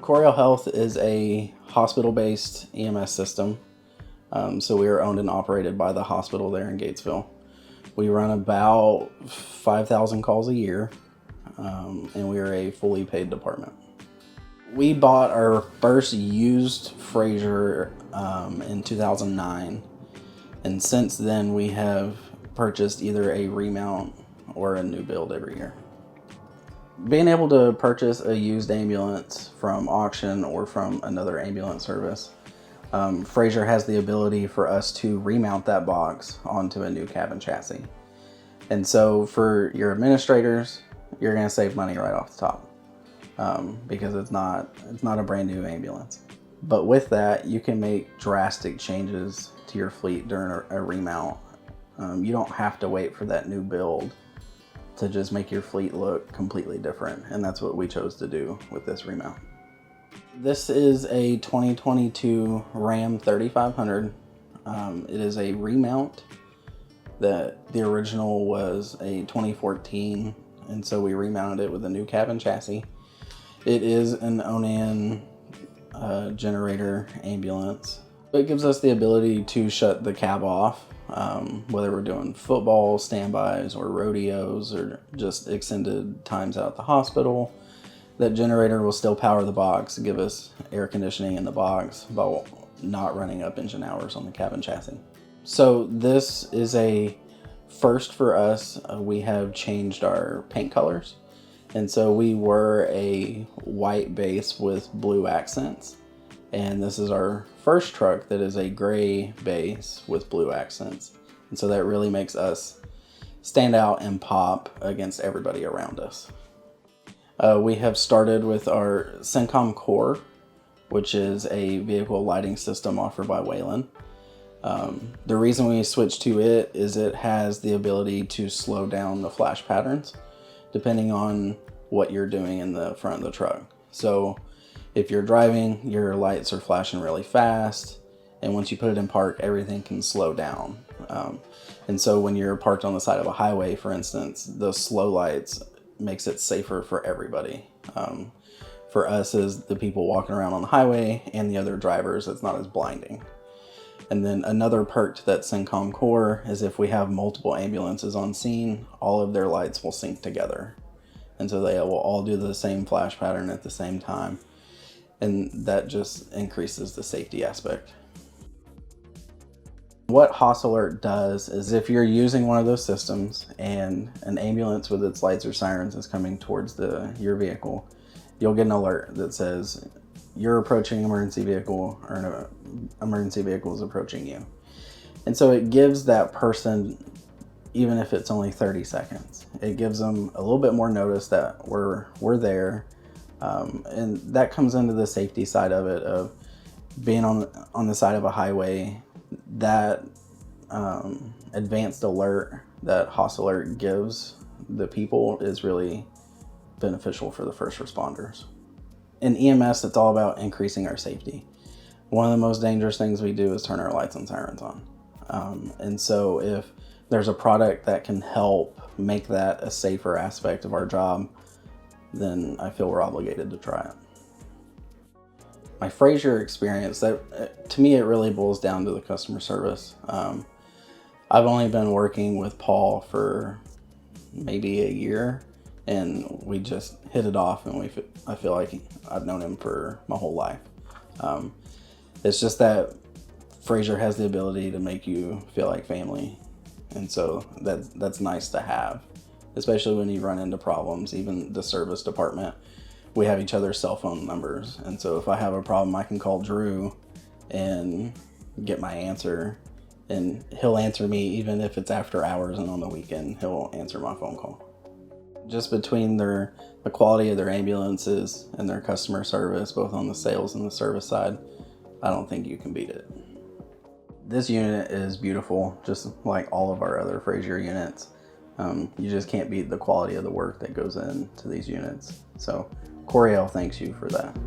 Coryell Health is a hospital-based EMS system. So we are owned and operated by the hospital there in Gatesville. We run about 5,000 calls a year, and we are a fully paid department. We bought our first used Frazer in 2009, and since then we have purchased either a remount or a new build every year. Being able to purchase a used ambulance from auction or from another ambulance service, Frazer has the ability for us to remount that box onto a new cabin chassis. And so for your administrators, you're going to save money right off the top because it's not a brand new ambulance. But with that, you can make drastic changes to your fleet during a remount. You don't have to wait for that new build to just make your fleet look completely different. And that's what we chose to do with this remount. This is a 2022 Ram 3500. It is a remount. The original was a 2014, and so we remounted it with a new cabin chassis. It is an Onan generator ambulance. It gives us the ability to shut the cab off, whether we're doing football standbys or rodeos or just extended times out at the hospital. That generator will still power the box, give us air conditioning in the box while not running up engine hours on the cabin chassis. So this is a first for us. We have changed our paint colors. And so we were a white base with blue accents. And this is our first truck that is a gray base with blue accents. And so that really makes us stand out and pop against everybody around us. We have started with our Syncom Core, which is a vehicle lighting system offered by Wayland. The reason we switched to it is it has the ability to slow down the flash patterns depending on what you're doing in the front of the truck. So if you're driving, your lights are flashing really fast, and once you put it in park, everything can slow down. And so when you're parked on the side of a highway, for instance, those slow lights makes it safer for everybody. For us as the people walking around on the highway and the other drivers, it's not as blinding. And then another perk to that Syncom Core is if we have multiple ambulances on scene, all of their lights will sync together. And so they will all do the same flash pattern at the same time. And that just increases the safety aspect. What Hoss Alert does is if you're using one of those systems and an ambulance with its lights or sirens is coming towards your vehicle, you'll get an alert that says you're approaching an emergency vehicle or an emergency vehicle is approaching you. And so it gives that person, even if it's only 30 seconds, it gives them a little bit more notice that we're there. And that comes into the safety side of it, of being on the side of a highway. That advanced alert that Hoss Alert gives the people is really beneficial for the first responders. In EMS, it's all about increasing our safety. One of the most dangerous things we do is turn our lights and sirens on. And so if there's a product that can help make that a safer aspect of our job, then I feel we're obligated to try it. My Frasier experience, to me, it really boils down to the customer service. I've only been working with Paul for maybe a year, and we just hit it off, and I feel like I've known him for my whole life. It's just that Frazer has the ability to make you feel like family, and so that's nice to have, especially when you run into problems. Even the service department, we have each other's cell phone numbers, and so if I have a problem, I can call Drew and get my answer, and he'll answer me even if it's after hours and on the weekend. He'll answer my phone call. Just between the quality of their ambulances and their customer service, both on the sales and the service side, I don't think you can beat it. This unit is beautiful, just like all of our other Frazier units. You just can't beat the quality of the work that goes into these units. So Coryell thanks you for that.